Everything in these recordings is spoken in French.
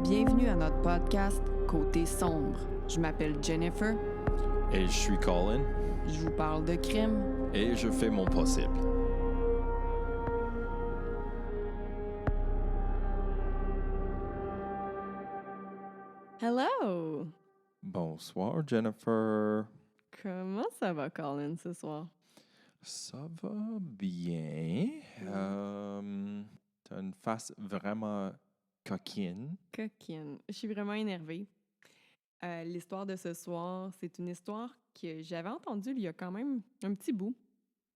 Bienvenue à notre podcast Côté sombre. Je m'appelle Jennifer. Et je suis Colin. Je vous parle de crime. Et je fais mon possible. Hello! Bonsoir, Jennifer. Comment ça va, Colin, ce soir? Ça va bien. T'as une face vraiment coquine. Coquine. Je suis vraiment énervée. L'histoire de ce soir, c'est une histoire que j'avais entendue il y a quand même un petit bout.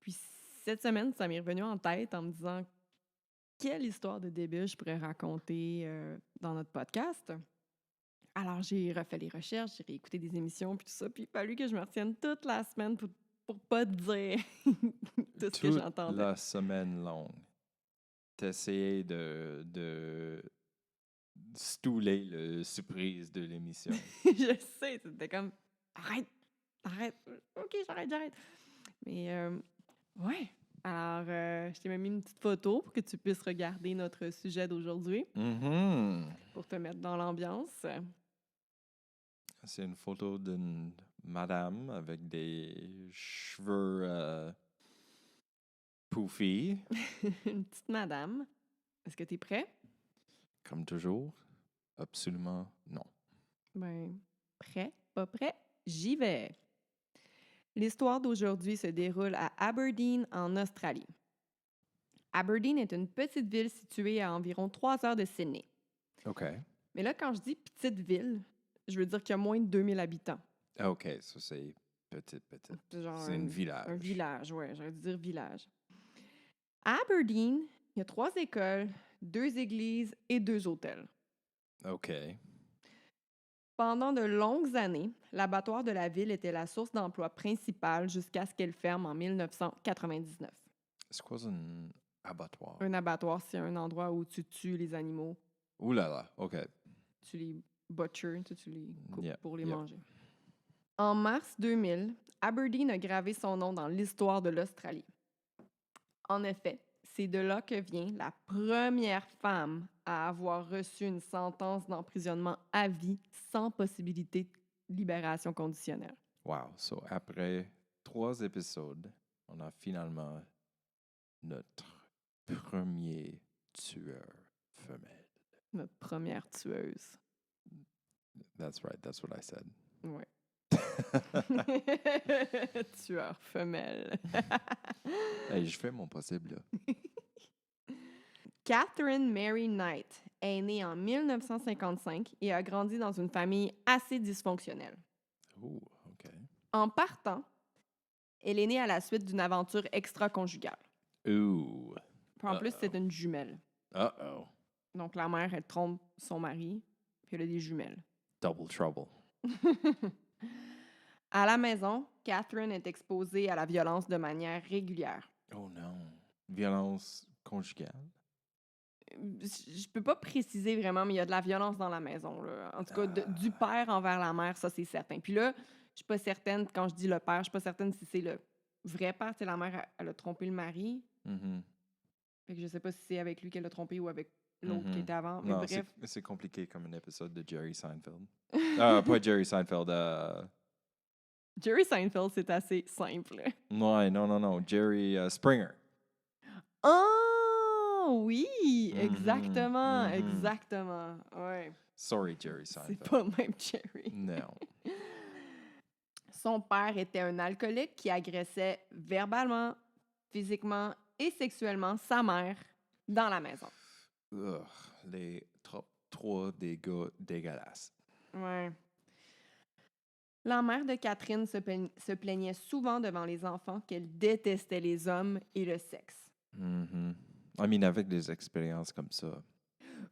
Puis cette semaine, ça m'est revenu en tête en me disant quelle histoire de début je pourrais raconter dans notre podcast. Alors, j'ai refait les recherches, j'ai réécouté des émissions, puis tout ça, puis il a fallu que je me retienne toute la semaine pour pas te dire tout ce que j'entendais. La semaine longue. T'essayais de stouler le surprise de l'émission. Je sais, c'était comme arrête, ok, j'arrête. Mais ouais. Alors, je t'ai même mis une petite photo pour que tu puisses regarder notre sujet d'aujourd'hui, pour te mettre dans l'ambiance. C'est une photo d'une madame avec des cheveux poufis. Une petite madame. Est-ce que tu es prêt? Comme toujours, absolument non. Ben, prêt, pas prêt, j'y vais. L'histoire d'aujourd'hui se déroule à Aberdeen, en Australie. Aberdeen est une petite ville située à environ 3 heures de Sydney. OK. Mais là, quand je dis petite ville, je veux dire qu'il y a moins de 2000 habitants. OK, ça c'est petite. C'est un village. Un village, oui, j'aurais dû dire village. À Aberdeen, il y a 3 écoles, 2 églises et 2 hôtels. OK. Pendant de longues années, l'abattoir de la ville était la source d'emploi principale jusqu'à ce qu'elle ferme en 1999. C'est quoi un abattoir? Un abattoir, c'est un endroit où tu tues les animaux, Ouh là là, OK. tu les butchers, tu les coupes Yep, pour les yep. manger. En mars 2000, Aberdeen a gravé son nom dans l'histoire de l'Australie. En effet, c'est de là que vient la première femme à avoir reçu une sentence d'emprisonnement à vie sans possibilité de libération conditionnelle. Wow. So, après 3 épisodes, on a finalement notre premier tueur femelle. Notre première tueuse. That's right, that's what I said. Ouais. Tueur femelle. Hey, je fais mon possible, là. Catherine Mary Knight est née en 1955 et a grandi dans une famille assez dysfonctionnelle. Ouh, OK. En partant, elle est née à la suite d'une aventure extra-conjugale. Ouh. Puis en plus, c'est une jumelle. Uh-oh. Donc, la mère, elle trompe son mari, puis elle a des jumelles. Double trouble. À la maison, Catherine est exposée à la violence de manière régulière. Oh non. Violence conjugale? Je peux pas préciser vraiment, mais il y a de la violence dans la maison, là. En tout cas, du père envers la mère, ça, c'est certain. Puis là, je suis pas certaine, quand je dis le père, je suis pas certaine si c'est le vrai père. Tu sais, la mère, elle a trompé le mari. Fait que je sais pas si c'est avec lui qu'elle a trompé ou avec l'autre qui était avant. Mais Non, bref. c'est compliqué comme un épisode de Jerry Seinfeld. Pas Jerry Seinfeld. Jerry Seinfeld, c'est assez simple. Non. Jerry Springer. Oh, oui! Exactement. Ouais. Sorry, Jerry C'est Seinfeld. pas le même Jerry. Non. Son père était un alcoolique qui agressait verbalement, physiquement et sexuellement sa mère dans la maison. Ugh, les top 3 des gars dégueulasses. Ouais. La mère de Catherine se plaignait souvent devant les enfants qu'elle détestait les hommes et le sexe. Avec des expériences comme ça.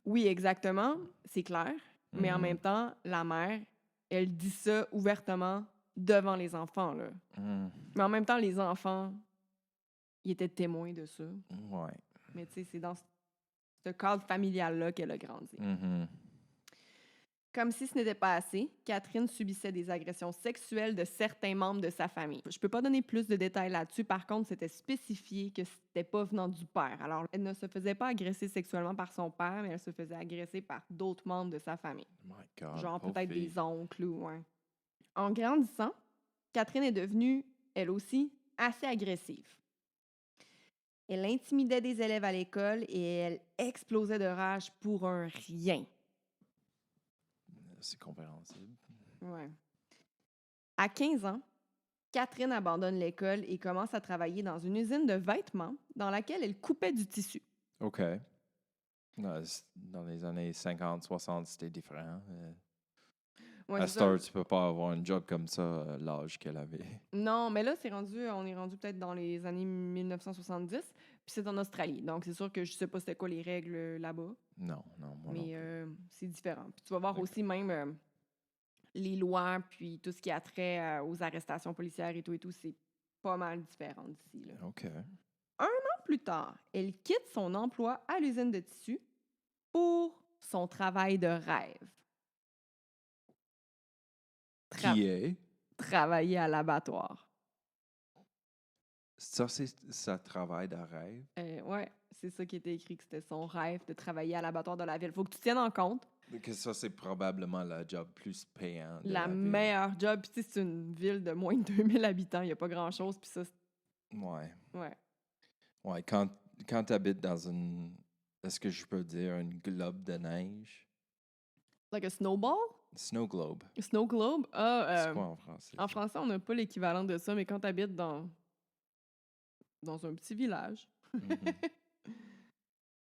Oui, exactement, c'est clair. Mais en même temps, la mère, elle dit ça ouvertement devant les enfants, là. Mais en même temps, les enfants, ils étaient témoins de ça. Ouais. Mais tu sais, c'est dans ce cadre familial-là qu'elle a grandi. Comme si ce n'était pas assez, Catherine subissait des agressions sexuelles de certains membres de sa famille. Je peux pas donner plus de détails là-dessus. Par contre, c'était spécifié que c'était pas venant du père. Alors, elle ne se faisait pas agresser sexuellement par son père, mais elle se faisait agresser par d'autres membres de sa famille. My God, Genre pauvre peut-être fille. des oncles ou... Ouais. En grandissant, Catherine est devenue, elle aussi, assez agressive. Elle intimidait des élèves à l'école et elle explosait de rage pour un rien. C'est compréhensible. Ouais. À 15 ans, Catherine abandonne l'école et commence à travailler dans une usine de vêtements dans laquelle elle coupait du tissu. OK. Dans les années 50, 60, c'était différent. Ouais, À c'est ça. Star, tu peux pas avoir un job comme ça à l'âge qu'elle avait. Non, mais là, on est rendu peut-être dans les années 1970, puis c'est en Australie. Donc, c'est sûr que je sais pas c'était quoi les règles là-bas, Non, moi non mais plus. c'est différent. Puis tu vas voir Ok. aussi même les lois, puis tout ce qui a trait aux arrestations policières et tout, c'est pas mal différent d'ici, là. OK. Plus tard, elle quitte son emploi à l'usine de tissu pour son travail de rêve. Qui est? Travailler à l'abattoir. Ça, c'est sa travail de rêve. Ouais, c'est ça qui était écrit, que c'était son rêve de travailler à l'abattoir de la ville. Faut que tu tiennes en compte Que ça, c'est probablement le job plus payant de la la ville. meilleure job. Puis tu sais, c'est une ville de moins de 2000 habitants, il n'y a pas grand-chose. Puis ça, Ouais. ouais. Ouais, quand tu habites dans une... Est-ce que je peux dire une globe de neige? Like a snowball? Snow globe. Snow globe? C'est quoi en français? En français, on n'a pas l'équivalent de ça, mais quand tu habites dans un petit village, Mhm,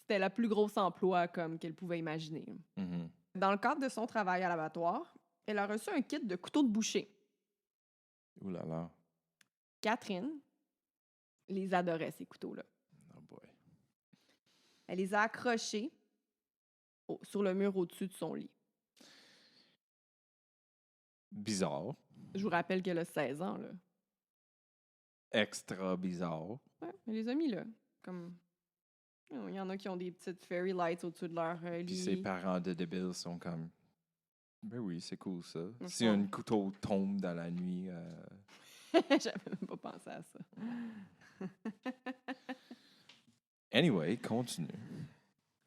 c'était la plus grosse emploi comme qu'elle pouvait imaginer. mhm. Dans le cadre de son travail à l'abattoir, elle a reçu un kit de couteaux de boucher. Ouh là là. Catherine les adorait, ces couteaux-là. Oh boy. Elle les a accrochés sur le mur au-dessus de son lit. Bizarre. Je vous rappelle qu'elle a 16 ans, là. Extra bizarre. Ouais, elle les a mis là. Comme... Il y en a qui ont des petites fairy lights au-dessus de leur Puis lit. ses parents de débiles sont comme... Ben oui, c'est cool ça. Je Si pense- un couteau tombe dans la nuit... J'avais même pas pensé à ça. Anyway, continue.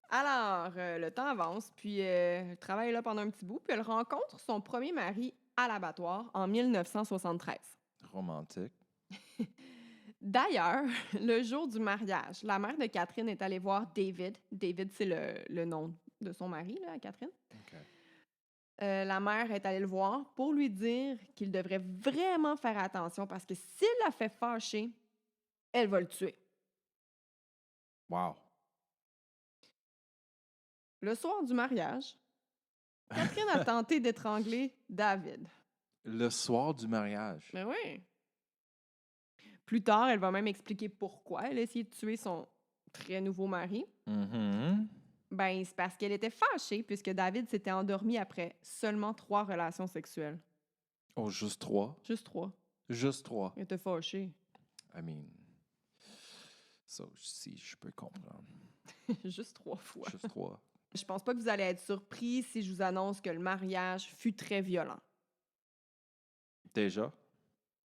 Alors, le temps avance, puis elle travaille là pendant un petit bout, puis elle rencontre son premier mari à l'abattoir en 1973. Romantique. D'ailleurs, le jour du mariage, la mère de Catherine est allée voir David. David, c'est le nom de son mari, là, Catherine. OK. La mère est allée le voir pour lui dire qu'il devrait vraiment faire attention parce que s'il la fait fâcher, elle va le tuer. Wow. Le soir du mariage, Catherine a tenté d'étrangler David. Le soir du mariage. Mais oui. Plus tard, elle va même expliquer pourquoi elle a essayé de tuer son très nouveau mari. Mhm. Ben, c'est parce qu'elle était fâchée puisque David s'était endormi après seulement 3 relations sexuelles. Oh, juste 3? Juste 3. Juste 3. Elle était fâchée. I mean... Ça aussi, je peux comprendre. Juste 3 fois. Juste 3. Je pense pas que vous allez être surpris si je vous annonce que le mariage fut très violent. Déjà?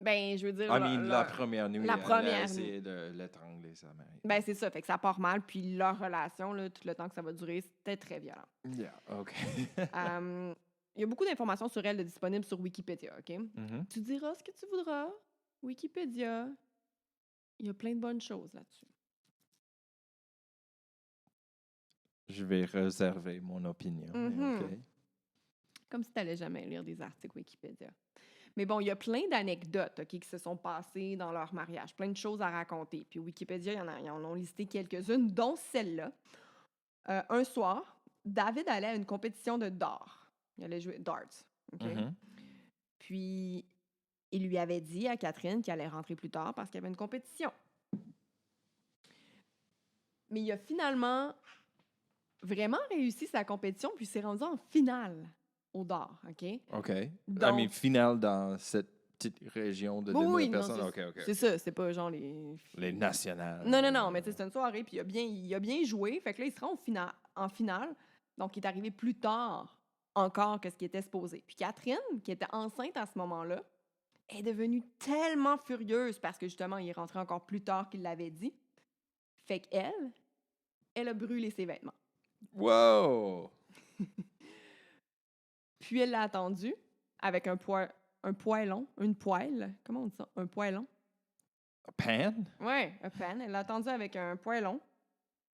Ben, je veux dire... I mean, la première nuit, la elle a première essayé de l'étrangler, sa mère. Ben, c'est ça. Fait que ça part mal. Puis leur relation, là, tout le temps que ça va durer, c'était très violent. Yeah, OK. Il y a beaucoup d'informations sur elle de disponibles sur Wikipédia, OK? Mhm. Tu diras ce que tu voudras. Wikipédia, il y a plein de bonnes choses là-dessus. Je vais réserver mon opinion. mais Mhm. OK. Comme si tu n'allais jamais lire des articles Wikipédia. Mais bon, il y a plein d'anecdotes, OK, qui se sont passées dans leur mariage. Plein de choses à raconter. Puis Wikipédia, ils en ont listé quelques-unes, dont celle-là. Un soir, David allait à une compétition de darts. Il allait jouer darts. OK? Mhm. Puis, il lui avait dit à Catherine qu'il allait rentrer plus tard parce qu'il y avait une compétition. Mais il a finalement vraiment réussi sa compétition, puis il s'est rendu en finale au dart, OK? OK. Donc- I mean, finale dans cette petite région de 2000 Oui, non, personnes. OK, OK. c'est ça, c'est pas genre les... Les nationales. Non, mais tu sais, c'est une soirée, puis il a bien joué. Fait que là, il se rend en finale. Donc, il est arrivé plus tard encore que ce qui était supposé. Puis Catherine, qui était enceinte à ce moment-là, est devenue tellement furieuse parce que justement, il est rentré encore plus tard qu'il l'avait dit. Fait qu'elle, elle a brûlé ses vêtements. Wow! Puis elle l'a attendu avec un poêlon, une poêle. Comment on dit ça? Un poêlon? A pan? Ouais, un pan. Elle l'a attendu avec un poêlon.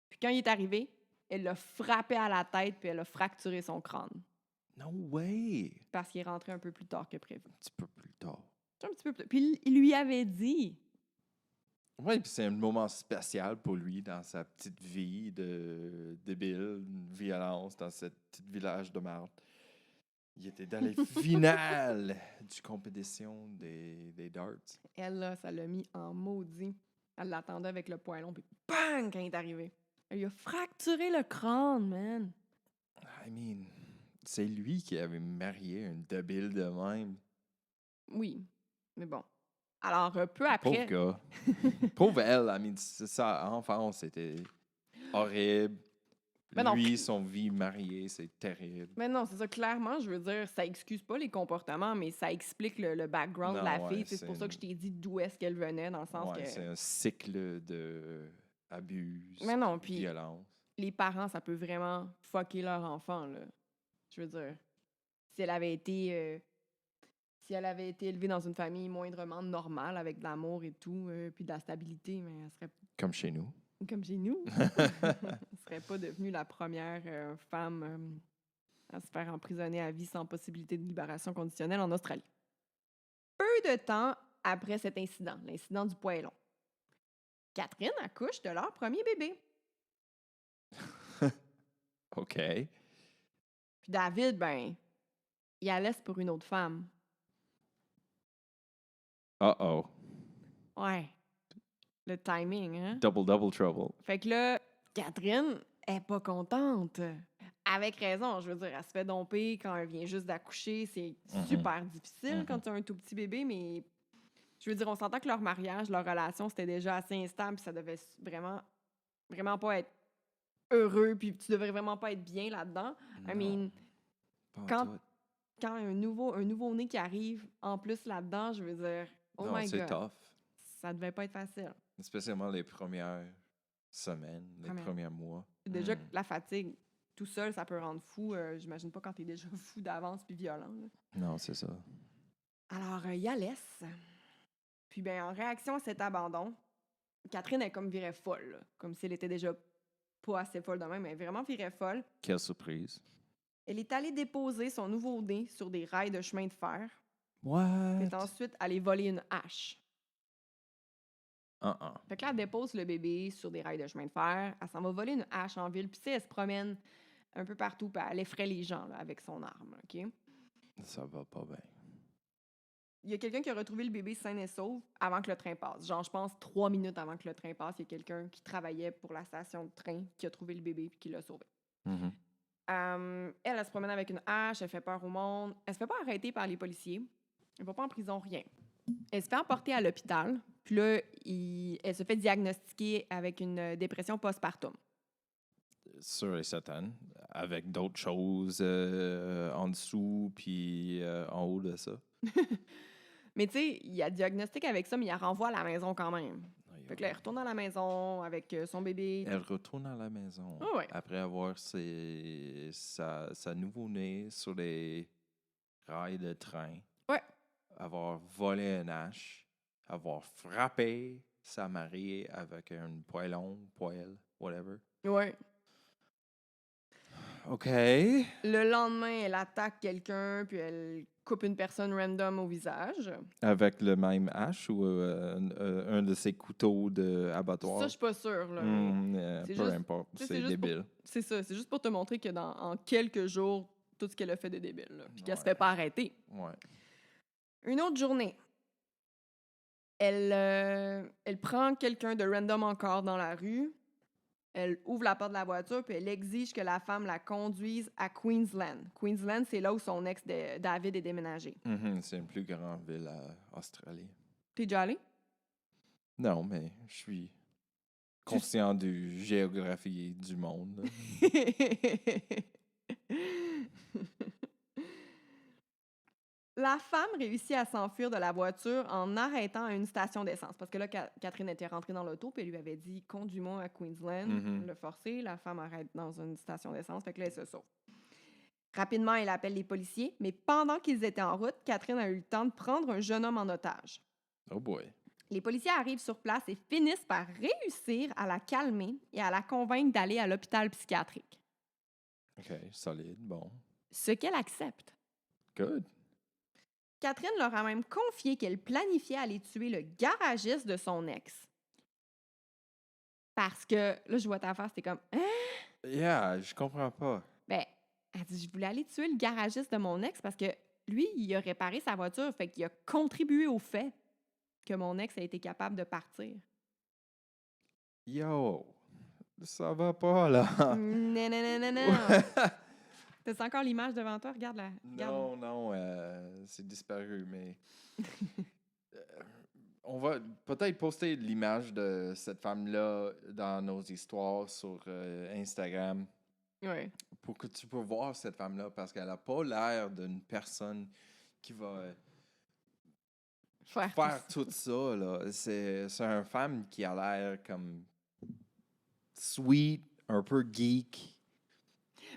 Puis quand il est arrivé, elle l'a frappé à la tête puis elle a fracturé son crâne. No way! Parce qu'il est rentré un peu plus tard que prévu. Un petit peu plus tard. Un petit peu plus. Puis il lui avait dit. Oui, puis c'est un moment spécial pour lui dans sa petite vie de débile, une violence dans ce petit village de Marthe. Il était dans les finales du compétition des darts. Elle, là, ça l'a mis en maudit. Elle l'attendait avec le poêlon, puis bang, quand il est arrivé. Elle lui a fracturé le crâne, man. I mean, c'est lui qui avait marié un débile de même. Oui, mais bon. Alors, peu Pauvre après... gars. Pauvre elle, I mean, sa enfance, c'était horrible. Mais non. Lui, son vie mariée, c'est terrible. Mais non, c'est ça, clairement, je veux dire, ça excuse pas les comportements, mais ça explique le background de la Non, fille. ouais, Tu sais, c'est pour c'est ça que je t'ai dit d'où est-ce qu'elle venait, dans le sens Ouais, que... c'est un cycle de abus, Mais non, puis violence. les parents, ça peut vraiment fucker leur enfant, là. Je veux dire, si elle avait été... si elle avait été élevée dans une famille moindrement normale, avec de l'amour et tout, puis de la stabilité, mais elle serait Comme chez nous. comme chez nous. Elle serait pas devenue la première femme à se faire emprisonner à vie sans possibilité de libération conditionnelle en Australie. Peu de temps après cet incident, l'incident du poêlon, Catherine accouche de leur premier bébé. OK. Puis David, ben, il la laisse pour une autre femme. Uh-oh. Ouais. Le timing, hein? Double trouble. Fait que là, Catherine est pas contente. Avec raison, je veux dire, elle se fait domper quand elle vient juste d'accoucher. C'est super difficile quand tu as un tout petit bébé, mais je veux dire, on s'entend que leur mariage, leur relation, c'était déjà assez instable, puis ça devait vraiment pas être heureux, puis tu devrais vraiment pas être bien là-dedans. I mean, quand un nouveau-né qui arrive en plus là-dedans, je veux dire, oh non, my c'est God, tough. ça devait pas être facile. Spécialement les premières semaines, les premiers mois. Déjà, que la fatigue, tout seul, ça peut rendre fou. J'imagine pas quand t'es déjà fou d'avance puis violent. Là. Non, c'est ça. Alors, il la laisse. Puis, ben, en réaction à cet abandon, Catherine est comme virée folle. Là. Comme si elle était déjà pas assez folle de même, mais vraiment virée folle. Quelle surprise. Elle est allée déposer son nouveau-né sur des rails de chemin de fer. What? Puis est ensuite allée voler une hache. Uh-uh. Fait que là, elle dépose le bébé sur des rails de chemin de fer. Elle s'en va voler une hache en ville. Puis, tu sais, elle se promène un peu partout. Puis, elle effraie les gens là, avec son arme. OK? Ça va pas bien. Il y a quelqu'un qui a retrouvé le bébé sain et sauf avant que le train passe. Genre, je pense 3 minutes avant que le train passe, il y a quelqu'un qui travaillait pour la station de train qui a trouvé le bébé et qui l'a sauvé. Elle se promène avec une hache, elle fait peur au monde. Elle se fait pas arrêter par les policiers. Elle va pas en prison, rien. Elle se fait emporter à l'hôpital. Puis là, elle se fait diagnostiquer avec une dépression postpartum. Sûr et certain. Avec d'autres choses en dessous puis en haut de ça. Mais tu sais, il y a diagnostic avec ça, mais il la renvoie à la maison quand même. Fait que là, elle retourne à la maison avec son bébé. Elle retourne à la maison après avoir sa nouveau-né sur les rails de train. Ouais. Avoir volé un hache. Avoir frappé sa mariée avec un poêle, whatever. Ouais. OK. Le lendemain, elle attaque quelqu'un, puis elle coupe une personne random au visage. Avec le même hache ou un de ses couteaux d'abattoir? Ça, je suis pas sûre. Là. Peu importe, c'est débile. C'est ça, c'est juste pour te montrer que en quelques jours, tout ce qu'elle a fait de débile. Là, puis qu'elle se fait pas arrêter. Ouais. Une autre journée, elle prend quelqu'un de random encore dans la rue. Elle ouvre la porte de la voiture, puis elle exige que la femme la conduise à Queensland. Queensland, c'est là où son ex David est déménagé. C'est une plus grande ville en Australie. T'es déjà allé? Non, mais je suis conscient du géographie du monde. La femme réussit à s'enfuir de la voiture en arrêtant à une station d'essence. Parce que là, Catherine était rentrée dans l'auto puis elle lui avait dit « Conduis-moi à Queensland. Mhm. Le forcer. La femme arrête dans une station d'essence. Fait que là, elle se sauve. Rapidement, elle appelle les policiers, mais pendant qu'ils étaient en route, Catherine a eu le temps de prendre un jeune homme en otage. Oh boy. Les policiers arrivent sur place et finissent par réussir à la calmer et à la convaincre d'aller à l'hôpital psychiatrique. OK, solide, bon. Ce qu'elle accepte. Good. Catherine leur a même confié qu'elle planifiait aller tuer le garagiste de son ex. Parce que, là, je vois ta face, t'es comme « Hein? Yeah, je comprends pas. » Ben, elle dit « Je voulais aller tuer le garagiste de mon ex parce que lui, il a réparé sa voiture, fait qu'il a contribué au fait que mon ex a été capable de partir. » Yo, ça va pas, là. Non, non, non, non, non. T'as encore l'image devant toi? Regarde-la. Regarde. Non, c'est disparu, mais... on va peut-être poster l'image de cette femme-là dans nos histoires sur Instagram Ouais. pour que tu peux voir cette femme-là parce qu'elle n'a pas l'air d'une personne qui va faire tout ça. Là. C'est une femme qui a l'air comme sweet, un peu geek.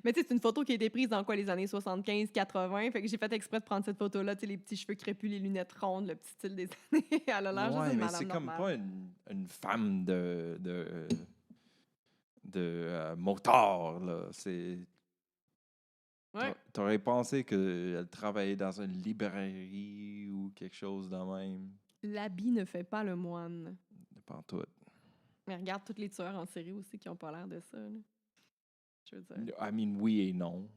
Mais tu sais, c'est une photo qui a été prise dans quoi, les années 75-80. Fait que j'ai fait exprès de prendre cette photo-là. Tu sais, les petits cheveux crépus, les lunettes rondes, le petit style des années. Elle a l'air juste Ouais, d'une mais madame c'est comme normale. pas une femme de motard, là. C'est... Ouais. T'aurais pensé qu'elle travaillait dans une librairie ou quelque chose de même. L'habit ne fait pas le moine. Pas tout. Mais regarde tous les tueurs en série aussi qui ont pas l'air de ça. Là. Je veux dire. I mean, oui et non.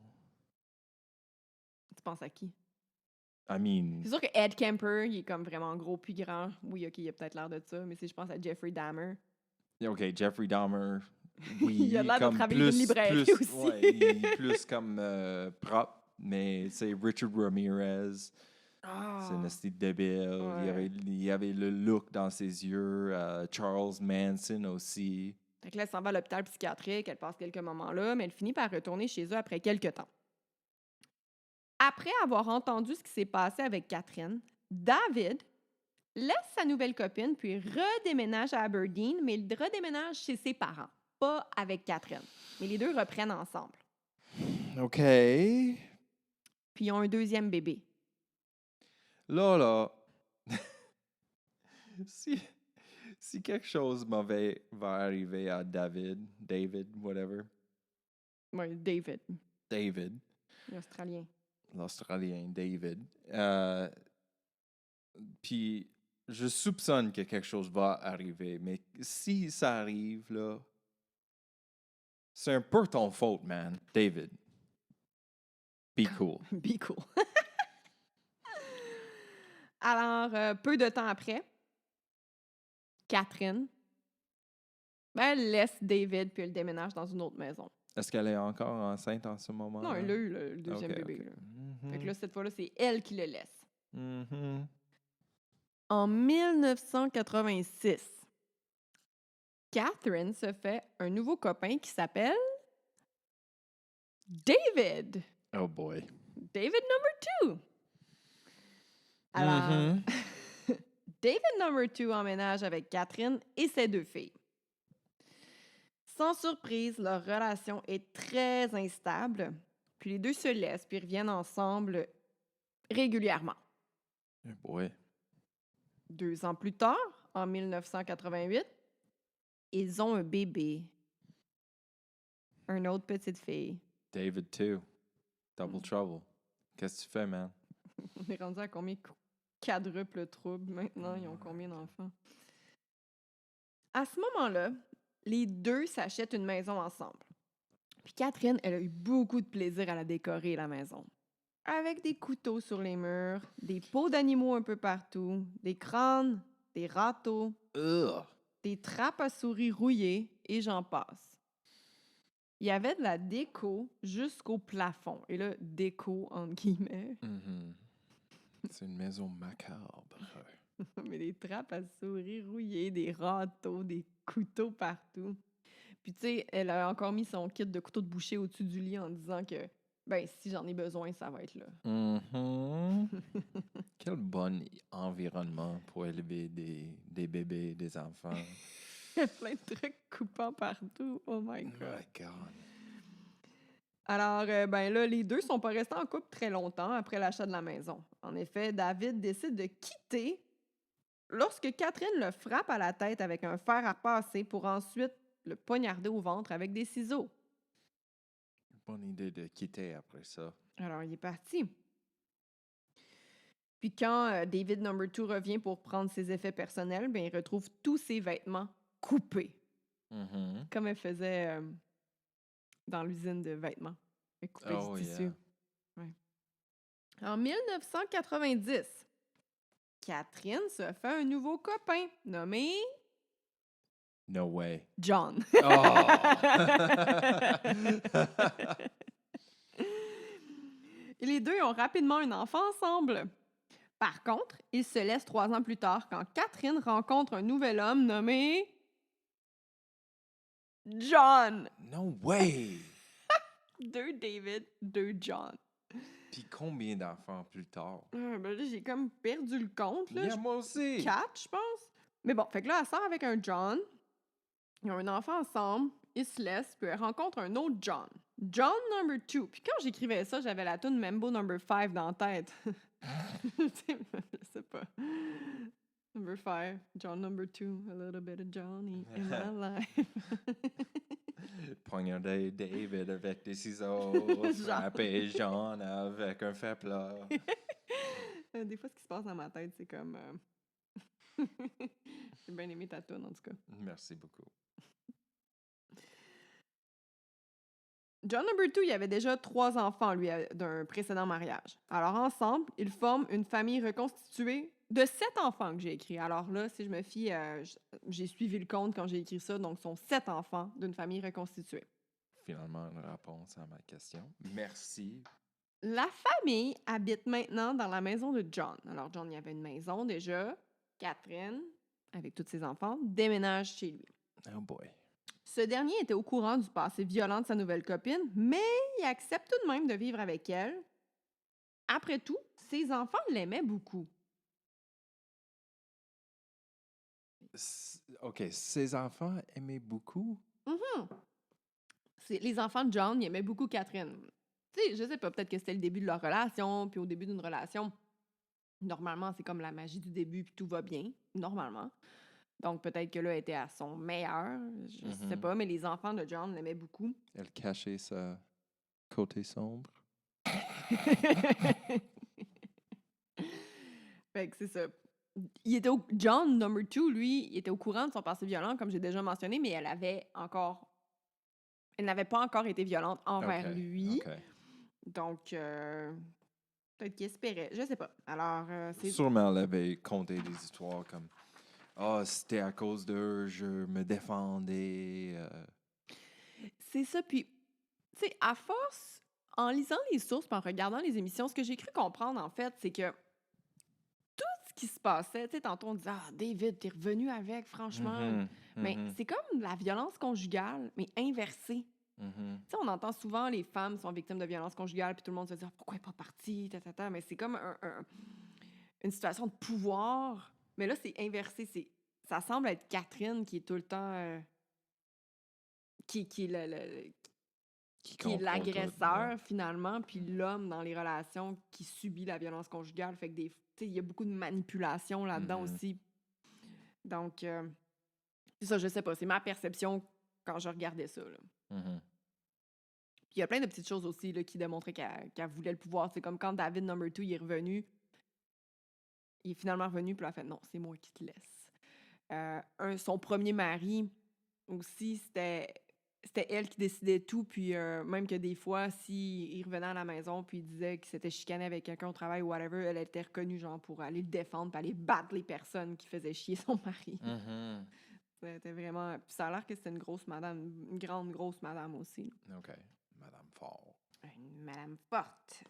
Tu penses à qui? I mean... C'est sûr que Ed Kemper, il est comme vraiment gros puis grand. Oui, OK, il a peut-être l'air de ça. Mais si je pense à Jeffrey Dahmer... OK, Jeffrey Dahmer, oui, il a l'air de comme travailler dans une librairie plus, aussi. Ouais, il est plus comme propre, mais c'est Richard Ramirez. C'est un style débile. Ouais. Il y avait le look dans ses yeux. Charles Manson aussi. Fait que là, elle s'en va à l'hôpital psychiatrique, elle passe quelques moments là, mais elle finit par retourner chez eux après quelques temps. Après avoir entendu ce qui s'est passé avec Catherine, David laisse sa nouvelle copine puis redéménage à Aberdeen, mais il redéménage chez ses parents, pas avec Catherine. Mais les deux reprennent ensemble. OK. Puis ils ont un deuxième bébé. Là, si quelque chose mauvais va arriver à David, whatever, Oui, David, David, l'Australien. l'Australien David, puis je soupçonne que quelque chose va arriver, mais si ça arrive, là, c'est un peu ton faute, man, David. Be cool. Be cool. Alors, peu de temps après, Catherine, elle laisse David puis elle déménage dans une autre maison. Est-ce qu'elle est encore enceinte en ce moment? Non, elle a eu le deuxième bébé. Okay. Là. Mm-hmm. Fait que là, cette fois-là, c'est elle qui le laisse. Mm-hmm. En 1986, Catherine se fait un nouveau copain qui s'appelle David. Oh boy. David number 2. Alors, David number 2 emménage avec Catherine et ses deux filles. Sans surprise, leur relation est très instable. Puis les deux se laissent puis reviennent ensemble régulièrement. Oh boy. 2 ans plus tard, en 1988, ils ont un bébé. Une autre petite fille. David too. Double trouble. Qu'est-ce que tu fais, man? On est rendu à combien? Quadruple trouble maintenant. Ils ont combien d'enfants? À ce moment-là, les deux s'achètent une maison ensemble. Puis Catherine, elle a eu beaucoup de plaisir à la décorer, la maison. Avec des couteaux sur les murs, des peaux d'animaux un peu partout, des crânes, des râteaux, Ugh. des trappes à souris rouillées, et j'en passe. Il y avait de la déco jusqu'au plafond. Et là, déco entre guillemets. Mm-hmm. C'est une maison macabre. Mais des trappes à souris rouillées, des râteaux, des couteaux partout. Puis tu sais, elle a encore mis son kit de couteau de boucher au-dessus du lit en disant que Ben, si j'en ai besoin, ça va être là. Mhm. Quel bon environnement pour élever des bébés, des enfants. Il y a plein de trucs coupants partout. Oh my Oh God. my God. Alors, ben là, les deux sont pas restés en couple très longtemps après l'achat de la maison. En effet, David décide de quitter lorsque Catherine le frappe à la tête avec un fer à repasser pour ensuite le poignarder au ventre avec des ciseaux. Bonne idée de quitter après ça. Alors, il est parti. Puis quand David Number 2 revient pour prendre ses effets personnels, ben, il retrouve tous ses vêtements coupés, Mhm. comme elle faisait dans l'usine de vêtements. Elle coupait Oh, du tissu. yeah. Ouais. En 1990, Catherine se fait un nouveau copain nommé No way. John. Oh! Et les deux ont rapidement un enfant ensemble. Par contre, ils se laissent 3 ans plus tard quand Catherine rencontre un nouvel homme nommé John. No way! 2 David, 2 John. Puis combien d'enfants plus tard? Ben là, j'ai comme perdu le compte. Là. Yeah, moi aussi! 4, je pense. Mais bon, fait que là, elle sort avec un John. Ils ont un enfant ensemble. Ils se laissent, puis elle rencontre un autre John. John number 2. Puis quand j'écrivais ça, j'avais la tune Mambo number 5 dans la tête. Je sais pas. Number 5, John number 2, a little bit of Johnny in my life. Poignarder David avec des ciseaux, Genre. frapper John avec un fer plat. Des fois, ce qui se passe dans ma tête, c'est comme... J'ai bien aimé ta tune, en tout cas. Merci beaucoup. John number 2, il avait déjà 3 enfants, lui, d'un précédent mariage. Alors, ensemble, ils forment une famille reconstituée de 7 enfants que j'ai écrit. Alors là, si je me fie, j'ai suivi le compte quand j'ai écrit ça, donc ce sont 7 enfants d'une famille reconstituée. Finalement, une réponse à ma question. Merci. La famille habite maintenant dans la maison de John. Alors, John, il y avait une maison déjà. Catherine, avec tous ses enfants, déménage chez lui. Oh boy. Ce dernier était au courant du passé violent de sa nouvelle copine, mais il accepte tout de même de vivre avec elle. Après tout, ses enfants l'aimaient beaucoup. OK, ses enfants aimaient beaucoup? Les enfants de John, ils aimaient beaucoup Catherine. Tu sais, je sais pas, peut-être que c'était le début de leur relation, puis au début d'une relation, normalement, c'est comme la magie du début, puis tout va bien, normalement. Donc, peut-être que là, elle était à son meilleur, je sais pas, mais les enfants de John l'aimaient beaucoup. Elle cachait sa côté sombre. Fait que c'est ça. John, number 2, lui, il était au courant de son passé violent, comme j'ai déjà mentionné, mais elle n'avait pas encore été violente envers OK, lui. OK. Donc, peut-être qu'il espérait. Je sais pas. Alors, c'est... Sûrement, elle avait conté des histoires comme « Ah, c'était à cause d'eux, je me défendais. C'est ça. Puis, tu sais, à force, en lisant les sources puis en regardant les émissions, ce que j'ai cru comprendre, en fait, c'est que tout ce qui se passait, tu sais, tantôt on disait « Ah, David, t'es revenu avec, franchement. Mais c'est comme la violence conjugale, mais inversée. Tu sais, on entend souvent les femmes sont victimes de violence conjugale, puis tout le monde se dit ah, pourquoi elle n'est pas partie, mais c'est comme une situation de pouvoir. Mais là, c'est inversé. Ça semble être Catherine qui est tout le temps... qui est qui est l'agresseur, finalement, puis l'homme dans les relations qui subit la violence conjugale. Fait que il y a beaucoup de manipulation là-dedans aussi. Donc, c'est ça, je sais pas. C'est ma perception quand je regardais ça, là. Puis il y a plein de petites choses aussi là, qui démontraient qu'elle voulait le pouvoir. C'est comme quand David Number 2 il est revenu. Il est finalement revenu, puis elle a fait « Non, c'est moi qui te laisse. » Son premier mari aussi, c'était elle qui décidait tout. Puis même que des fois, s'il revenait à la maison puis il disait qu'il s'était chicané avec quelqu'un au travail ou whatever, elle était reconnue genre pour aller le défendre puis aller battre les personnes qui faisaient chier son mari. C'était vraiment... Puis ça a l'air que c'était une grosse madame, une grande grosse madame aussi. OK. Madame Fort. Une madame forte.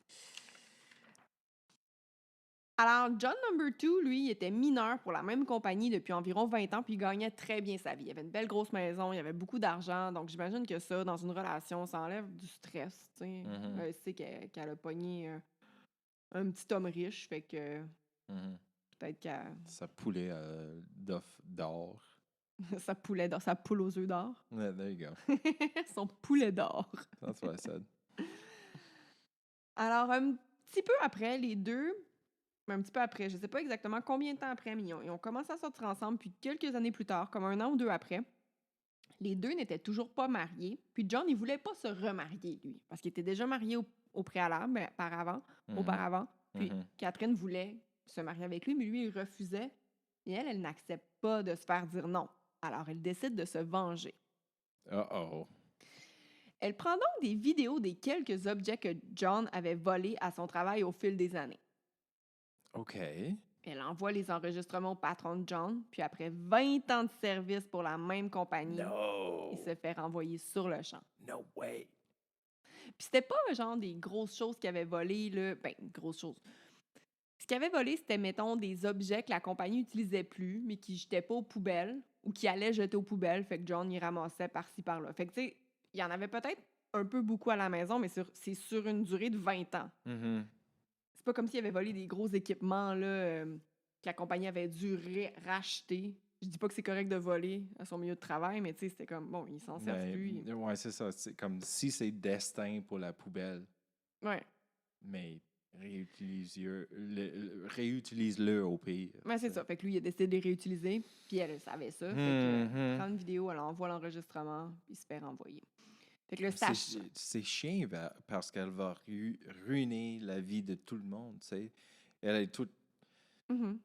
Alors, John Number 2, lui, il était mineur pour la même compagnie depuis environ 20 ans, puis il gagnait très bien sa vie. Il avait une belle grosse maison, il avait beaucoup d'argent, donc j'imagine que ça, dans une relation, ça enlève du stress, tu sais. Mhm. Elle sait qu'elle a pogné un petit homme riche, fait que Mhm. peut-être qu'elle... Ça poulet d'or. sa poule aux œufs d'or. Yeah, there you go. Son poulet d'or. That's what I said. Alors, un petit peu après, les deux, un petit peu après, je sais pas exactement combien de temps après, mais ils ont commencé à sortir ensemble, puis quelques années plus tard, comme 1 an ou 2 après, les deux n'étaient toujours pas mariés. Puis John, il voulait pas se remarier, lui, parce qu'il était déjà marié au préalable, Mhm. auparavant. Puis Mhm. Catherine voulait se marier avec lui, mais lui, il refusait. Et elle n'accepte pas de se faire dire non. Alors, elle décide de se venger. Uh-oh. Elle prend donc des vidéos des quelques objets que John avait volés à son travail au fil des années. OK. Elle envoie les enregistrements au patron de John, puis après 20 ans de service pour la même compagnie, No. il se fait renvoyer sur le champ. No way. Puis c'était pas genre des grosses choses qu'il avait volées, là. Ben, grosses choses. Ce qu'il avait volé, c'était, mettons, des objets que la compagnie n'utilisait plus, mais qui jetaient pas aux poubelles, ou qui allaient jeter aux poubelles, fait que John y ramassait par-ci, par-là. Fait que, tu sais, il y en avait peut-être un peu beaucoup à la maison, mais c'est sur une durée de 20 ans. Mhm. C'est pas comme s'il avait volé des gros équipements là, que la compagnie avait dû racheter. Je dis pas que c'est correct de voler à son milieu de travail, mais tu sais, c'était comme, bon, ils s'en servent plus. Ouais, c'est ça. C'est comme si c'est destin pour la poubelle, Ouais, mais réutilise-le au pire. mais c'est ça. Fait que lui, il a décidé de les réutiliser, puis elle savait ça. Fait que, prend une vidéo, elle envoie l'enregistrement, puis il se fait renvoyer. Fait que le stage... C'est chiant parce qu'elle va ruiner la vie de tout le monde, tu sais. Elle est toute Mhm.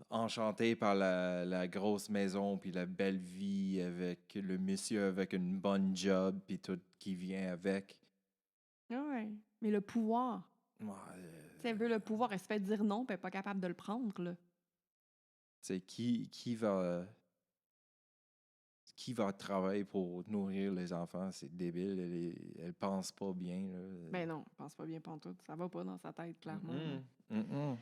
enchantée par la grosse maison, puis la belle vie avec le monsieur avec une bonne job, puis tout qui vient avec. Ouais, mais le pouvoir... Ouais, Tu sais, elle veut le pouvoir, elle se fait dire non, puis elle est pas capable de le prendre, là. tu sais, qui va travailler pour nourrir les enfants? C'est débile. Elle pense pas bien, là. Ben non, je pense pas bien pantoute. Ça va pas dans sa tête, clairement. là. Mm-mm.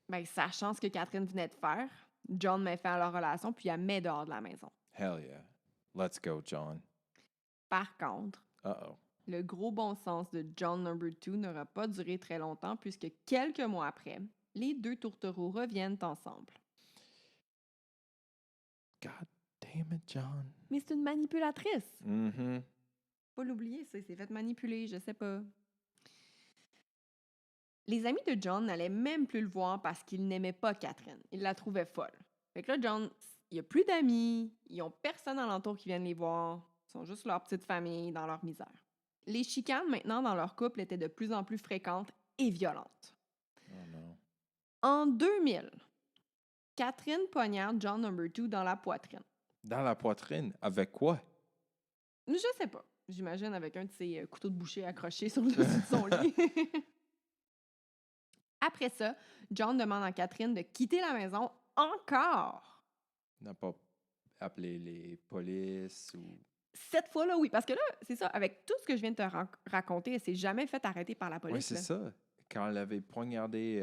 Ben, sachant ce que Catherine venait de faire, John met fin à leur relation, puis elle met dehors de la maison. Hell yeah. Let's go, John. Par contre, Uh-oh. le gros bon sens de John Number 2 n'aura pas duré très longtemps, puisque quelques mois après, les deux tourtereaux reviennent ensemble. God damn it, John. Mais c'est une manipulatrice. Mm-hmm. Faut l'oublier, ça, il s'est fait manipuler, je sais pas. Les amis de John n'allaient même plus le voir parce qu'ils n'aimaient pas Catherine. Ils la trouvaient folle. Fait que là, John, il n'y a plus d'amis, ils ont personne alentour qui vienne les voir. Ils sont juste leur petite famille dans leur misère. Les chicanes, maintenant, dans leur couple, étaient de plus en plus fréquentes et violentes. Oh non. En 2000, Catherine poignarde John Number 2 dans la poitrine. Dans la poitrine? Avec quoi? Je sais pas. J'imagine avec un de ses couteaux de boucher accrochés sur le dessus de son lit. Après ça, John demande à Catherine de quitter la maison encore. N'a pas appelé les polices ou... Cette fois-là, oui. Parce que là, c'est ça, avec tout ce que je viens de te raconter, elle s'est jamais fait arrêter par la police. Oui, c'est là. ça. Quand elle avait poignardé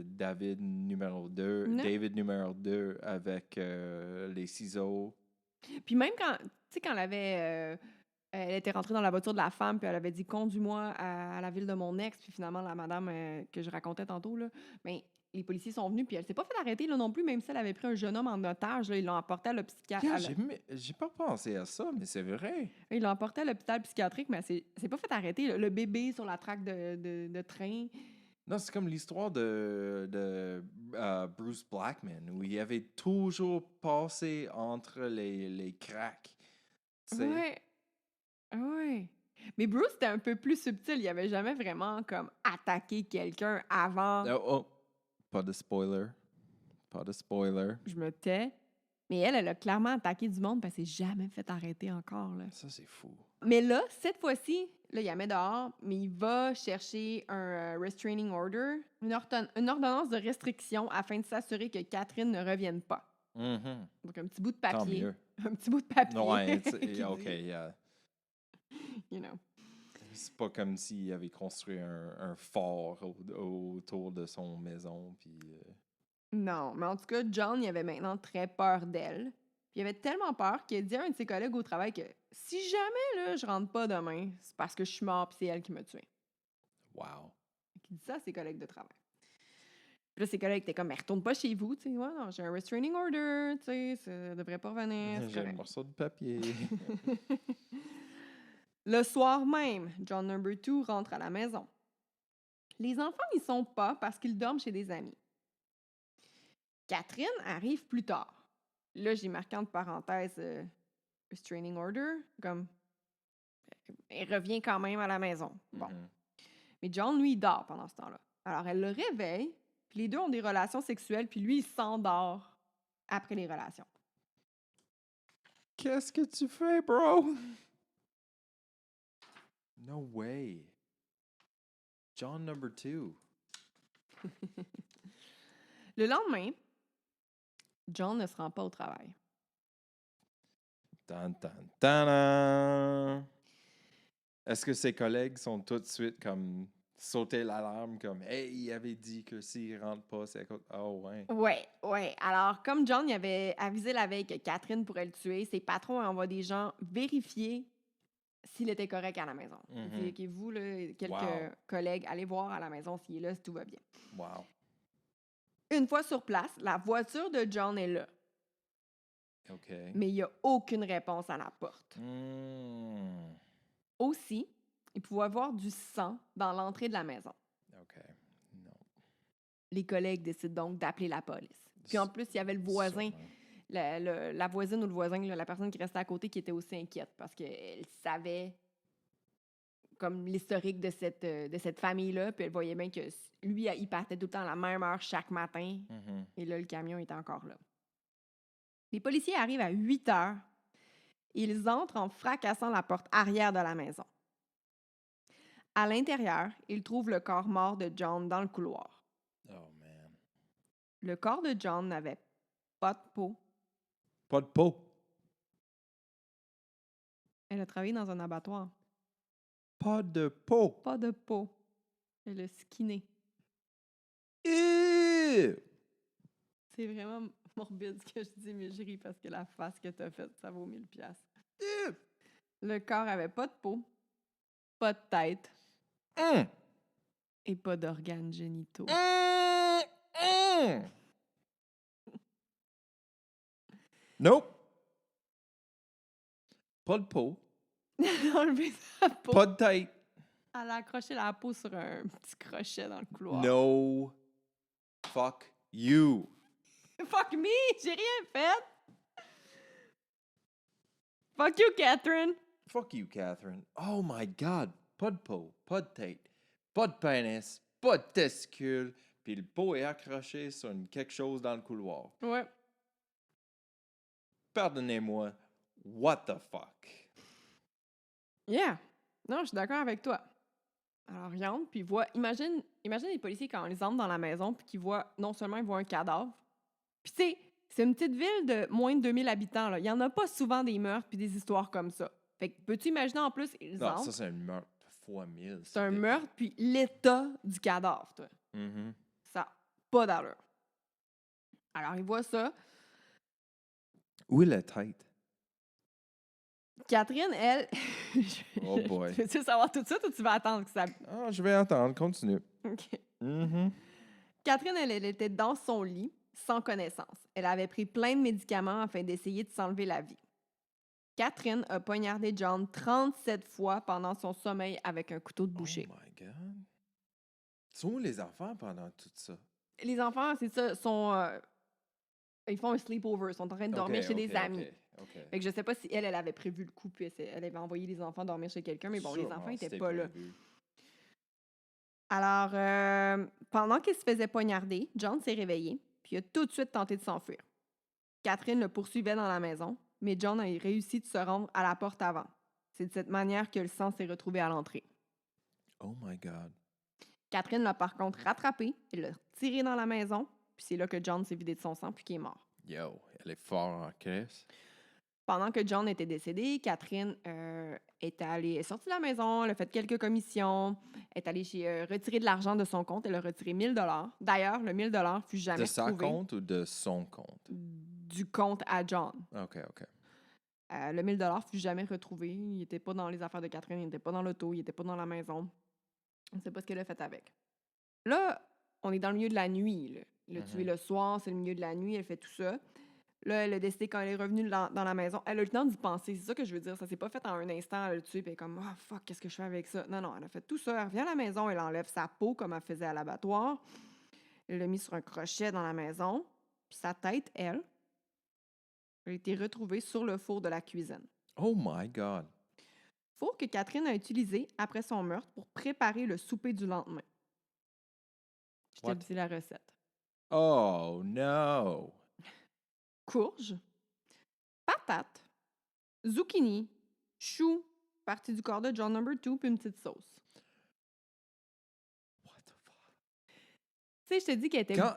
David numéro 2 avec les ciseaux. Puis même quand, tu sais, quand elle était rentrée dans la voiture de la femme, puis elle avait dit « Conduis-moi à la ville de mon ex », puis finalement, la madame que je racontais tantôt, là, ben, les policiers sont venus, puis elle s'est pas fait arrêter là non plus, même si elle avait pris un jeune homme en otage. Là, ils l'ont emporté à l'hôpital. Yeah, j'ai pas pensé à ça, mais c'est vrai. Ils l'ont emporté à l'hôpital psychiatrique, mais elle s'est pas fait arrêter. Là. Le bébé sur la traque de train. Non, c'est comme l'histoire de Bruce Blackman, où il avait toujours passé entre les cracks. Tu sais. Ouais. Ouais. Mais Bruce était un peu plus subtil. Il avait jamais vraiment comme attaqué quelqu'un avant. Oh, pas de spoiler. Pas de spoiler. Je me tais. Mais elle a clairement attaqué du monde parce qu'elle s'est jamais fait arrêter encore. Là. Ça, c'est fou. Mais là, cette fois-ci, là, il la met dehors, mais il va chercher un restraining order, une ordonnance de restriction afin de s'assurer que Catherine ne revienne pas. Mhm. Donc, un petit bout de papier. Tant mieux. Un petit bout de papier. Ouais, qui OK, dit, yeah. you know. C'est pas comme s'il avait construit un fort autour de son maison. Puis, Non, mais en tout cas, John, il avait maintenant très peur d'elle. Puis il avait tellement peur qu'il a dit à un de ses collègues au travail que si jamais là, je rentre pas demain, c'est parce que je suis mort puis c'est elle qui m'a tué. wow. Il dit ça à ses collègues de travail. Puis là, ses collègues étaient comme, mais retourne pas chez vous, tu sais. Ouais, non, j'ai un restraining order, tu sais, ça devrait pas revenir. c'est J'ai un correct. morceau de papier. Le soir même, John Number 2 rentre à la maison. Les enfants n'y sont pas parce qu'ils dorment chez des amis. Catherine arrive plus tard. Là, j'ai marqué entre parenthèses restraining order, comme elle revient quand même à la maison. Bon. Mhm. Mais John, lui, il dort pendant ce temps-là. Alors, elle le réveille, puis les deux ont des relations sexuelles, puis lui, il s'endort après les relations. Qu'est-ce que tu fais, bro? No way. John Number 2. Le lendemain, John ne se rend pas au travail. Tan, tan, tan. Est-ce que ses collègues sont tout de suite comme sauté l'alarme, comme hey, il avait dit que s'il rentre pas, c'est à cause. Oh, ouais. Ouais. Alors, comme John il avait avisé la veille que Catherine pourrait le tuer, ses patrons envoient des gens vérifier s'il était correct à la maison. Il dit, OK, vous, là, quelques Wow. collègues, allez voir à la maison s'il est là, si tout va bien. Wow. Une fois sur place, la voiture de John est là, OK. mais il n'y a aucune réponse à la porte. Mm. Aussi, il pouvait voir du sang dans l'entrée de la maison. OK. Non. Les collègues décident donc d'appeler la police. Puis en plus, il y avait le voisin, Sûrement. la voisine ou le voisin, là, la personne qui restait à côté, qui était aussi inquiète parce qu'elle savait comme l'historique de cette famille-là, puis elle voyait bien que lui, il partait tout le temps à la même heure chaque matin, Mhm. et là, le camion était encore là. Les policiers arrivent à 8 heures. Ils entrent en fracassant la porte arrière de la maison. À l'intérieur, ils trouvent le corps mort de John dans le couloir. Oh, man. Le corps de John n'avait pas de peau. Pas de peau. Elle a travaillé dans un abattoir. Pas de peau. Pas de peau. Elle a skinné. Ew! C'est vraiment morbide ce que je dis, mais je ris parce que la face que t'as faite, ça vaut 1000 piastres. Ew! Le corps avait pas de peau, pas de tête Mm. et pas d'organes génitaux. Nope. Pas de peau. Elle a enlevé sa peau. Pas de tête. Elle a accroché la peau sur un petit crochet dans le couloir. No. Fuck you. Fuck me! J'ai rien fait! Fuck you, Catherine! Fuck you, Catherine. Oh my God. Pas de peau, pas de tête, pas de pénis, pas de testicule, puis le pot est accroché sur quelque chose dans le couloir. Ouais. Pardonnez-moi. What the fuck? Yeah! Non, je suis d'accord avec toi. Alors, ils entrent, puis ils voient... Imagine les policiers quand ils entrent dans la maison, puis qu'ils voient... Non seulement ils voient un cadavre, puis tu sais, c'est une petite ville de moins de 2000 habitants, là. Il y en a pas souvent des meurtres puis des histoires comme ça. Fait que peux-tu imaginer, en plus, ils Non, entrent... ça, c'est un meurtre fois 1000. C'est un meurtre, puis l'état du cadavre, toi. Mhm. Ça n'a pas d'allure. Alors, ils voient ça. Où est la tête? Catherine, elle... Oh boy. Veux-tu savoir tout de suite ou tu vas attendre que ça... Ah, je vais attendre. Continue. OK. Mhm. Catherine, elle était dans son lit, sans connaissance. Elle avait pris plein de médicaments afin d'essayer de s'enlever la vie. Catherine a poignardé John 37 fois pendant son sommeil avec un couteau de boucher. Oh my God. Sont où les enfants pendant tout ça? Les enfants, c'est ça, ils font un sleepover, ils sont en train de dormir chez des amis. OK. Fait que je sais pas si elle avait prévu le coup, puis elle avait envoyé les enfants dormir chez quelqu'un, mais bon, les enfants étaient pas là. Alors, pendant qu'il se faisait poignarder, John s'est réveillé, puis il a tout de suite tenté de s'enfuir. Catherine le poursuivait dans la maison, mais John a réussi de se rendre à la porte avant. C'est de cette manière que le sang s'est retrouvé à l'entrée. Oh my God. Catherine l'a par contre rattrapé, elle l'a tiré dans la maison, puis c'est là que John s'est vidé de son sang puis qu'il est mort. Yo, elle est fort en caisse. Pendant que John était décédé, Catherine, Elle est sortie de la maison, elle a fait quelques commissions, elle est allée retirer de l'argent de son compte, elle a retiré 1 000 $. D'ailleurs, le 1 000 $ fut De jamais sa retrouvé compte ou de son compte? du compte à John. OK, OK. Le 1 000 $ fut jamais retrouvé. Il n'était pas dans les affaires de Catherine, il n'était pas dans l'auto, il n'était pas dans la maison. On ne sait pas ce qu'elle a fait avec. Là, on est dans le milieu de la nuit. Là. Elle l'a tué le soir, c'est le milieu de la nuit, elle fait tout ça. Là, elle a décidé, quand elle est revenue dans la maison, elle a eu le temps d'y penser. C'est ça que je veux dire. Ça s'est pas fait en un instant, elle l'a tué, puis elle est comme, ah, fuck, qu'est-ce que je fais avec ça? Non, non, elle a fait tout ça. Elle revient à la maison, elle enlève sa peau comme elle faisait à l'abattoir. Elle l'a mis sur un crochet dans la maison. Puis sa tête, elle a été retrouvée sur le four de la cuisine. Oh my God. Four que Catherine a utilisé après son meurtre pour préparer le souper du lendemain. Je What? te dis la recette. Oh no. Courge, patates, zucchini, choux, partie du corps de John No. 2, puis une petite sauce. What the fuck? Tu sais, je te dis qu'elle était... Quand...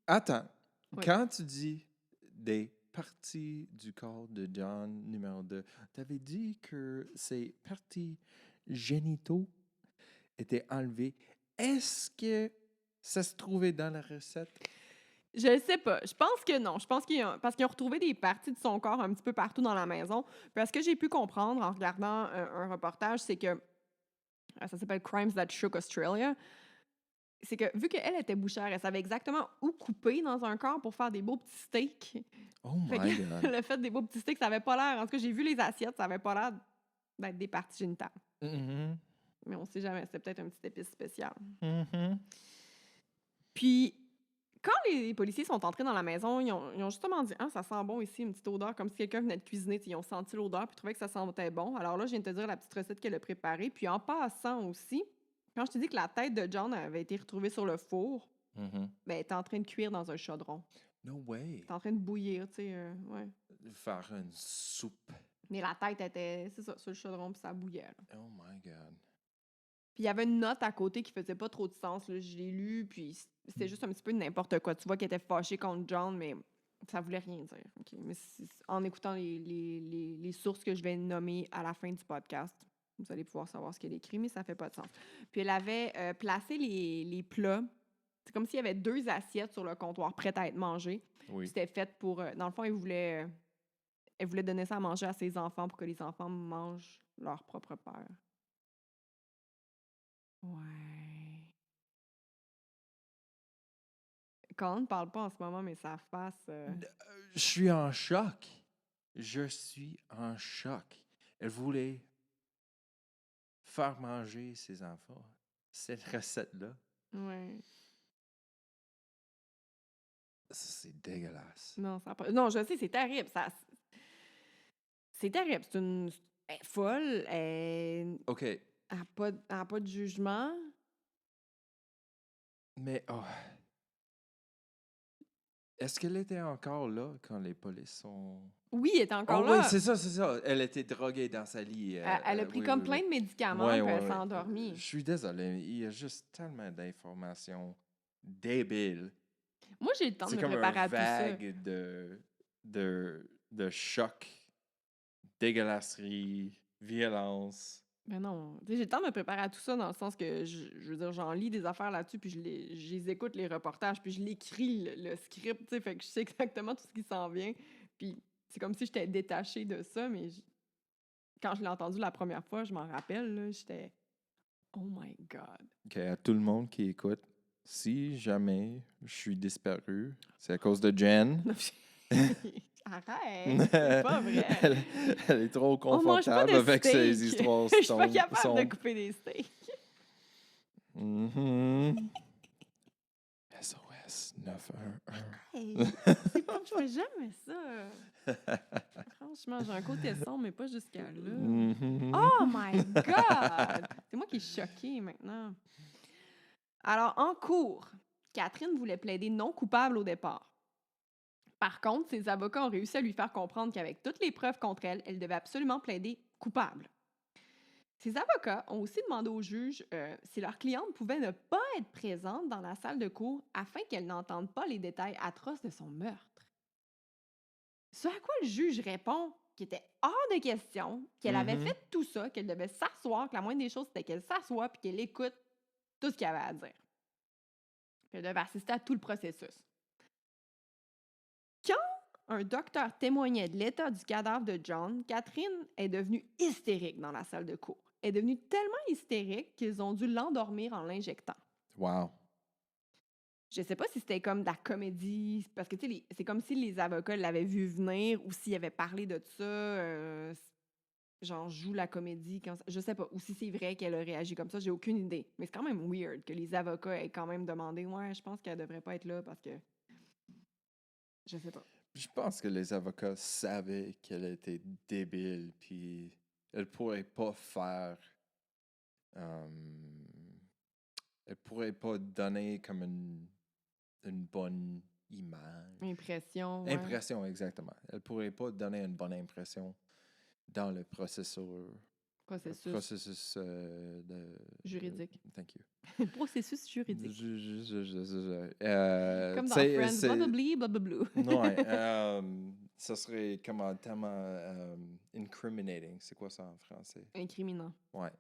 Attends. Oui. Quand tu dis des parties du corps de John numéro 2, tu avais dit que ces parties génitaux étaient enlevées. Est-ce que ça se trouvait dans la recette? Je ne sais pas. Je pense que non. Je pense parce qu'ils ont retrouvé des parties de son corps un petit peu partout dans la maison. Parce que j'ai pu comprendre en regardant un reportage, c'est que ça s'appelle Crimes That Shook Australia. C'est que vu qu'elle était bouchère, elle savait exactement où couper dans un corps pour faire des beaux petits steaks. Oh Fait my que God. le fait des beaux petits steaks, ça avait pas l'air. En tout cas, j'ai vu les assiettes, ça avait pas l'air d'être des parties génitales. Mhm. Mais on sait jamais. C'était peut-être un petit épice spécial. Mhm. Puis, quand les policiers sont entrés dans la maison, ils ont justement dit « Ah, ça sent bon ici, une petite odeur, comme si quelqu'un venait de cuisiner. » Ils ont senti l'odeur puis trouvaient que ça sentait bon. Alors là, je viens de te dire la petite recette qu'elle a préparée. Puis en passant aussi, quand je te dis que la tête de John avait été retrouvée sur le four, Mhm. ben, elle était en train de cuire dans un chaudron. No way. Elle était en train de bouillir, tu sais, ouais. Faire une soupe. Mais la tête était, c'est ça, sur le chaudron, puis ça bouillait, là. Oh my God. Puis il y avait une note à côté qui faisait pas trop de sens, là. Je l'ai lue, puis c'était juste un petit peu n'importe quoi. Tu vois qu'elle était fâchée contre John, mais ça voulait rien dire. OK? Mais en écoutant les sources que je vais nommer à la fin du podcast, vous allez pouvoir savoir ce qu'elle écrit, mais ça fait pas de sens. Puis elle avait placé les plats. C'est comme s'il y avait 2 assiettes sur le comptoir prêtes à être mangées. Oui. C'était fait pour... dans le fond, elle voulait donner ça à manger à ses enfants pour que les enfants mangent leur propre père. Ouais. Colin ne parle pas en ce moment, mais sa face... Je suis en choc. Je suis en choc. Elle voulait faire manger ses enfants cette recette-là. Ouais. C'est dégueulasse. Non, ça a pas... Non, je sais, c'est terrible. C'est terrible. Elle est folle. Elle OK, n'a pas de jugement. mais est-ce qu'elle était encore là quand les polices sont... Oui, elle est encore Oh là. oui, c'est ça, c'est ça. Elle était droguée dans sa lit. Elle a pris oui, comme oui, plein oui. de médicaments, Ouais, puis elle ouais, s'est ouais. endormie. Je suis désolé, il y a juste tellement d'informations débiles. Moi, j'ai le temps de C'est me comme préparer un à tout ça. vague de choc, dégueulasserie, violence. Mais non, tu sais, j'ai le temps de me préparer à tout ça dans le sens que, je veux dire, j'en lis des affaires là-dessus, puis je les écoute, les reportages, puis je l'écris, le script, tu sais, fait que je sais exactement tout ce qui s'en vient. Puis c'est comme si j'étais détachée de ça, mais quand je l'ai entendu la première fois, je m'en rappelle, là, j'étais « Oh my God! OK, à tout le monde qui écoute, si jamais je suis disparu, c'est à cause de Jen. » Arrête! C'est pas vrai! elle est trop On mange pas confortable de avec ses steak. histoires. Je suis pas capable de couper des steaks. Mhm. SOS 911. Hey, c'est pas, je fais jamais ça. Franchement, j'ai un côté sombre, mais pas jusqu'à là. Mhm. Oh my God! C'est moi qui suis choquée maintenant. Alors, en cours, Catherine voulait plaider non coupable au départ. Par contre, ses avocats ont réussi à lui faire comprendre qu'avec toutes les preuves contre elle, elle devait absolument plaider coupable. Ses avocats ont aussi demandé au juge si leur cliente pouvait ne pas être présente dans la salle de cours afin qu'elle n'entende pas les détails atroces de son meurtre. Ce à quoi le juge répond qu'il était hors de question qu'elle avait Mhm. fait tout ça, qu'elle devait s'asseoir, que la moindre des choses, c'était qu'elle s'assoie puis qu'elle écoute tout ce qu'il y avait à dire. Puis elle devait assister à tout le processus. Quand un docteur témoignait de l'état du cadavre de John, Catherine est devenue hystérique dans la salle de cours. Elle est devenue tellement hystérique qu'ils ont dû l'endormir en l'injectant. Wow. Je sais pas si c'était comme de la comédie, parce que tu sais, c'est comme si les avocats l'avaient vu venir ou s'ils avaient parlé de ça, genre joue la comédie. Je sais pas, ou si c'est vrai qu'elle a réagi comme ça, j'ai aucune idée. Mais c'est quand même weird que les avocats aient quand même demandé « Ouais, je pense qu'elle devrait pas être là parce que... » Je sais pas. Je pense que les avocats savaient qu'elle était débile, puis elle pourrait pas faire. euh, Elle pourrait pas donner comme une bonne image. Impression, ouais. Impression, exactement. Elle pourrait pas donner une bonne impression dans le processus de... Juridique. Thank you. Processus juridique. Comme dans c'est- Friends, c'est- blablabli, blablabla. Ouais, ça serait comment tellement incriminating. C'est quoi ça en français? Incriminant. Ouais,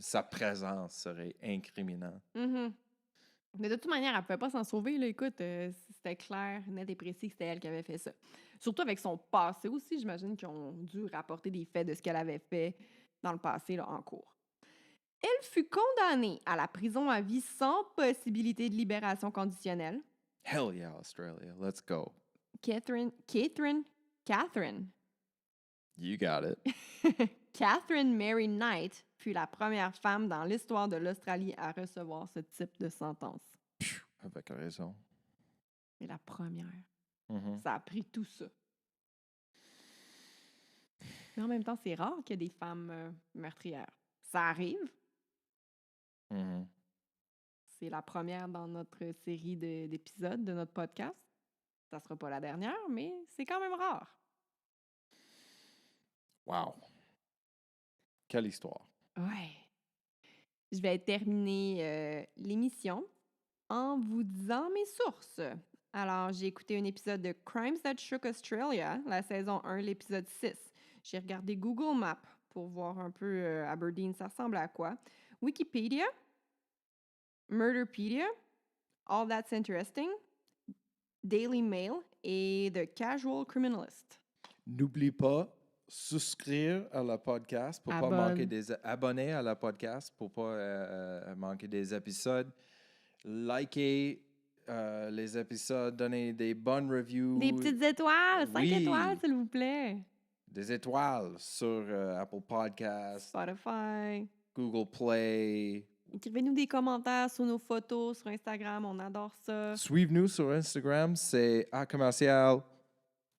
sa présence serait incriminant. Mhm. Mais de toute manière, elle pouvait pas s'en sauver. Là. Écoute, c'était clair, net et précis que c'était elle qui avait fait ça. Surtout avec son passé aussi, j'imagine qu'ils ont dû rapporter des faits de ce qu'elle avait fait dans le passé là, en cours. Elle fut condamnée à la prison à vie sans possibilité de libération conditionnelle. Hell yeah, Australia. Let's go. Catherine, You got it. Catherine Mary Knight fut la première femme dans l'histoire de l'Australie à recevoir ce type de sentence. Avec raison. Mais la première. Mhm. Ça a pris tout ça. Mais en même temps, c'est rare qu'il y ait des femmes meurtrières. Ça arrive. Mhm. C'est la première dans notre série d'épisodes de notre podcast. Ça sera pas la dernière, mais c'est quand même rare. Wow. Quelle histoire. Ouais. Je vais terminer l'émission en vous disant mes sources. Alors, j'ai écouté un épisode de Crimes That Shook Australia, la saison 1, l'épisode 6. J'ai regardé Google Maps pour voir un peu Aberdeen, ça ressemble à quoi. Wikipédia, Murderpedia, All That's Interesting, Daily Mail et The Casual Criminalist. N'oublie pas souscrire à la podcast pour pas manquer abonner à la podcast pour pas manquer des épisodes. Likez les épisodes, donnez des bonnes reviews. Des petites étoiles, 5 Oui. étoiles, s'il vous plaît. Des étoiles sur Apple Podcasts, Spotify. Google Play. Écrivez-nous des commentaires sur nos photos sur Instagram, on adore ça. Suivez-nous sur Instagram, c'est @commercial.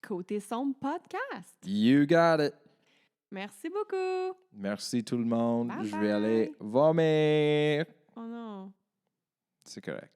Côté Sombre Podcast. You got it. Merci beaucoup. Merci tout le monde. Bye Je vais bye. aller vomir. Oh non. C'est correct.